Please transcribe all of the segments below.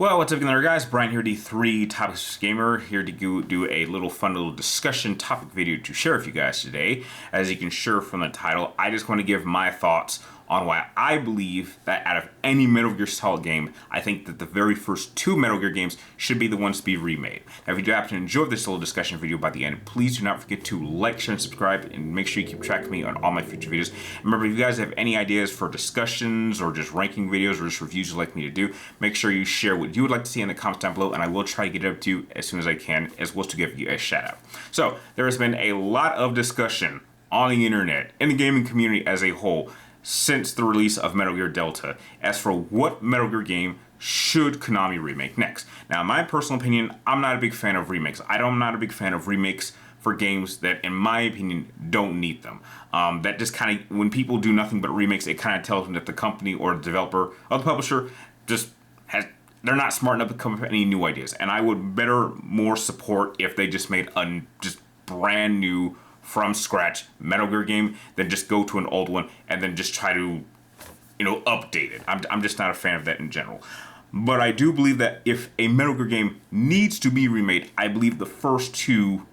Well, what's up there, guys? Brian here, the 3 Topics Gamer, here to do a little fun little discussion topic video to share with you guys today. As you can share from the title, I just want to give my thoughts on why I believe that out of any Metal Gear Solid game, I think that the very first 2 Metal Gear games should be the ones to be remade. Now, if you do happen to enjoy this little discussion video by the end, please do not forget to like, share, and subscribe, and make sure you keep track of me on all my future videos. Remember, if you guys have any ideas for discussions or just ranking videos or just reviews you'd like me to do, make sure you share what you would like to see in the comments down below, and I will try to get it up to you as soon as I can, as well as to give you a shout out. So, there has been a lot of discussion on the internet, in the gaming community as a whole, since the release of Metal Gear Delta, as for what Metal Gear game should Konami remake next. Now, in my personal opinion, I'm not a big fan of remakes. I'm not a big fan of remakes for games that, in my opinion, don't need them. That just kind of, when people do nothing but remakes, it kind of tells them that the company or the developer or the publisher just they're not smart enough to come up with any new ideas. And I would more support if they just made a just brand new, from scratch Metal Gear game than just go to an old one and then just try to, update it. I'm just not a fan of that in general. But I do believe that if a Metal Gear game needs to be remade, I believe the first 2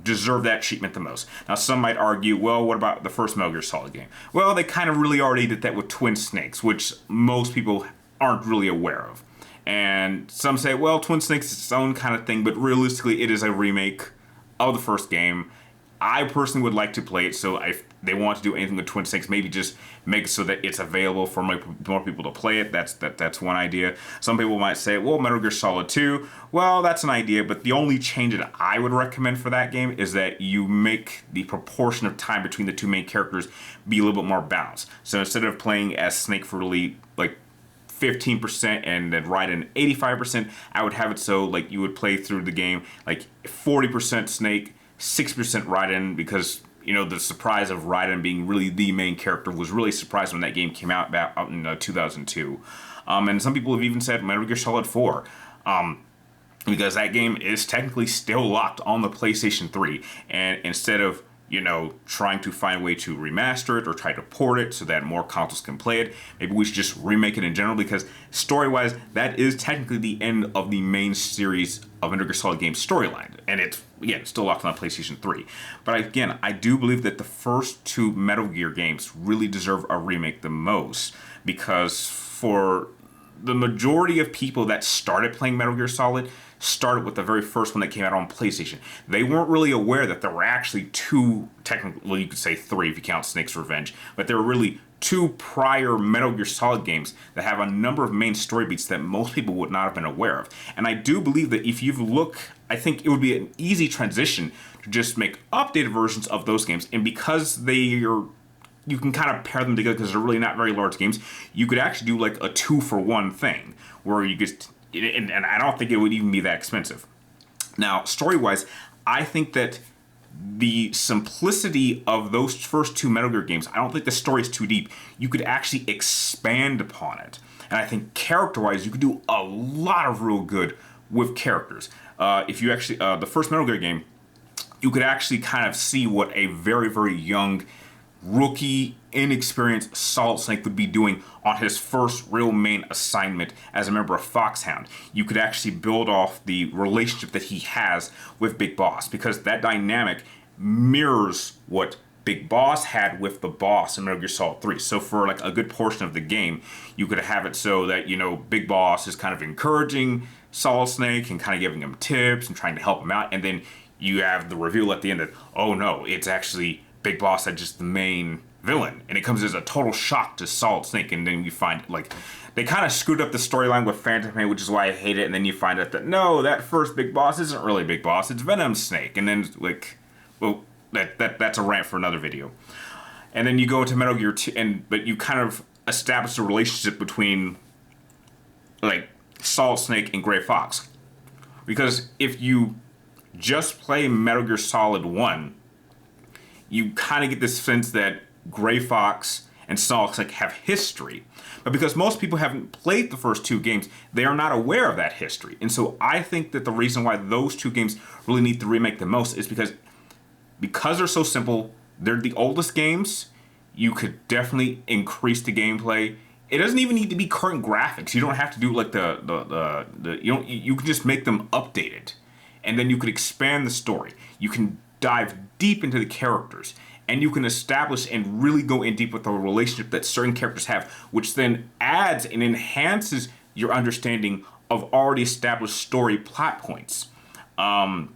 deserve that treatment the most. Now, some might argue, well, what about the first Metal Gear Solid game? Well, they kind of really already did that with Twin Snakes, which most people aren't really aware of. And some say, well, Twin Snakes is its own kind of thing, but realistically, it is a remake of the first game. I personally would like to play it, so if they want to do anything with Twin Snakes, maybe just make it so that it's available for more people to play it. That's one idea. Some people might say, well, Metal Gear Solid 2, well, that's an idea, but the only change that I would recommend for that game is that you make the proportion of time between the 2 main characters be a little bit more balanced. So instead of playing as Snake for really, 15% and then Raiden 85%, I would have it so, you would play through the game, 40% Snake, 6% Raiden, because the surprise of Raiden being really the main character was really surprised when that game came out in 2002. And some people have even said Metal Gear Solid 4, because that game is technically still locked on the PlayStation 3, and instead of trying to find a way to remaster it or try to port it so that more consoles can play it, maybe we should just remake it in general, because story-wise, that is technically the end of the main series of Metal Gear Solid games storyline, and it's still locked on PlayStation 3. But again, I do believe that the first 2 Metal Gear games really deserve a remake the most, because for the majority of people that started playing Metal Gear Solid started with the very first one that came out on PlayStation. They weren't really aware that there were actually 2, technically you could say 3 if you count Snake's Revenge, but there were really 2 prior Metal Gear Solid games that have a number of main story beats that most people would not have been aware of. And I do believe that if you look, I think it would be an easy transition to just make updated versions of those games. And because you can kind of pair them together because they're really not very large games, you could actually do a 2-for-1 thing where you just, and I don't think it would even be that expensive. Now, story-wise, I think that the simplicity of those first 2 Metal Gear games, I don't think the story is too deep. You could actually expand upon it. And I think character-wise, you could do a lot of real good with characters. If you actually, the first Metal Gear game, you could actually kind of see what a very, very young, rookie, inexperienced Solid Snake would be doing on his first real main assignment as a member of Foxhound. You could actually build off the relationship that he has with Big Boss, because that dynamic mirrors what Big Boss had with the boss in Metal Gear Solid 3. So for a good portion of the game, you could have it so that, Big Boss is kind of encouraging Solid Snake and kind of giving him tips and trying to help him out. And then you have the reveal at the end that, oh no, it's actually Big Boss that's just the main villain, and it comes as a total shock to Solid Snake. And then you find they kind of screwed up the storyline with Phantom Pain, which is why I hate it. And then you find out that no, that first Big Boss isn't really Big Boss, it's Venom Snake. And then well, that's a rant for another video. And then you go into Metal Gear 2, but you kind of establish a relationship between Solid Snake and Gray Fox, because if you just play Metal Gear Solid 1, you kind of get this sense that Gray Fox and Solid Snake have history. But because most people haven't played the first 2 games, they are not aware of that history. And so I think that the reason why those 2 games really need to remake the most is because they're so simple, they're the oldest games, you could definitely increase the gameplay it doesn't even need to be current graphics. You don't have to do like you can just make them updated, and then you could expand the story. You can dive deep into the characters, and you can establish and really go in deep with the relationship that certain characters have, which then adds and enhances your understanding of already established story plot points. And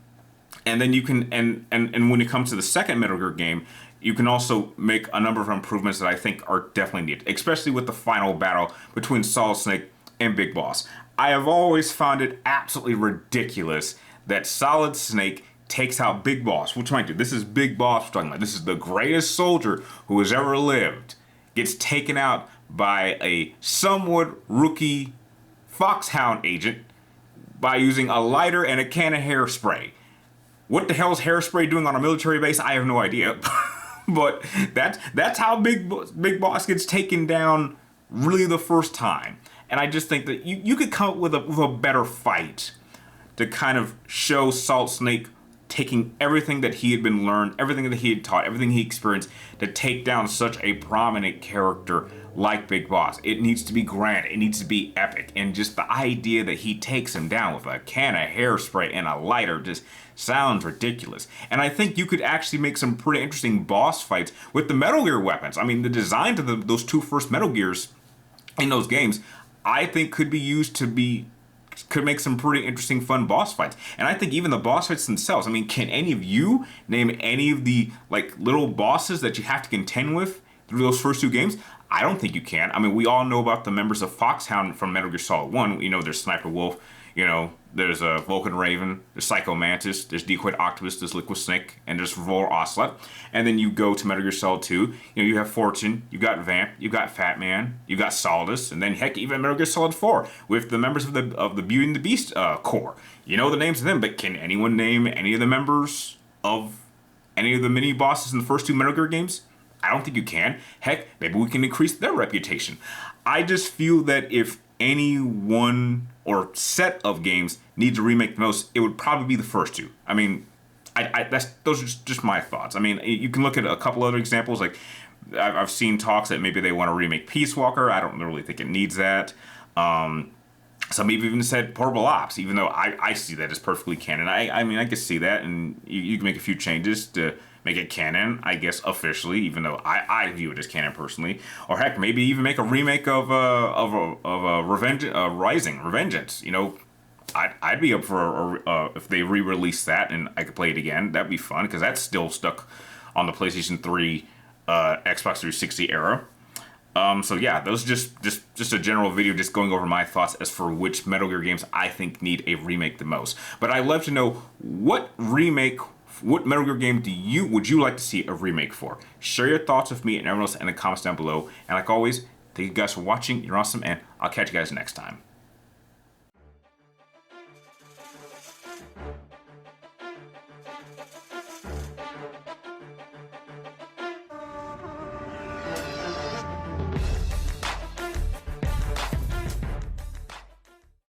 then you can, and when it comes to the second Metal Gear game, you can also make a number of improvements that I think are definitely needed, especially with the final battle between Solid Snake and Big Boss. I have always found it absolutely ridiculous that Solid Snake takes out Big Boss, which mind you, this is Big Boss we're talking about. This is the greatest soldier who has ever lived, gets taken out by a somewhat rookie Foxhound agent by using a lighter and a can of hairspray. What the hell is hairspray doing on a military base? I have no idea. But that's how Big Boss gets taken down really the first time. And I just think that you could come up with a better fight to kind of show Solid Snake taking everything that he had been learned, everything that he had taught, everything he experienced to take down such a prominent character like Big Boss. It needs to be grand. It needs to be epic. And just the idea that he takes him down with a can of hairspray and a lighter just sounds ridiculous. And I think you could actually make some pretty interesting boss fights with the Metal Gear weapons. I mean, the design to those two first Metal Gears in those games, I think could make some pretty interesting fun boss fights. And I think even the boss fights themselves, I mean, can any of you name any of the like little bosses that you have to contend with through those first two games? I don't think you can. I mean, we all know about the members of Foxhound from Metal Gear Solid 1. You know, there's Sniper Wolf, you know, there's Vulcan Raven, there's Psycho Mantis, there's Decoy Octopus, there's Liquid Snake, and there's Revolver Ocelot. And then you go to Metal Gear Solid 2, you know, you have Fortune, you got Vamp, you got Fat Man, you got Solidus, and then heck, even Metal Gear Solid 4 with the members of the Beauty and the Beast Corps. You know the names of them, but can anyone name any of the members of any of the mini bosses in the first two Metal Gear games? I don't think you can. Heck, maybe we can increase their reputation. I just feel that if any one or set of games needs a remake the most, it would probably be the first two. I mean, those are just my thoughts. I mean, you can look at a couple other examples. Like, I've seen talks that maybe they want to remake Peace Walker. I don't really think it needs that. Some have even said Portable Ops, even though I see that as perfectly canon. I mean, I can see that, and you can make a few changes to make it canon, I guess, officially, even though I view it as canon personally. Or heck, maybe even make a remake of Revengeance. You know, I'd be up for if they re-release that and I could play it again. That'd be fun because that's still stuck on the PlayStation 3, Xbox 360 era. So yeah, those just a general video just going over my thoughts as for which Metal Gear games I think need a remake the most. But I'd love to know what Metal Gear game would you like to see a remake for? Share your thoughts with me and everyone else in the comments down below. And like always, thank you guys for watching. You're awesome, and I'll catch you guys next time.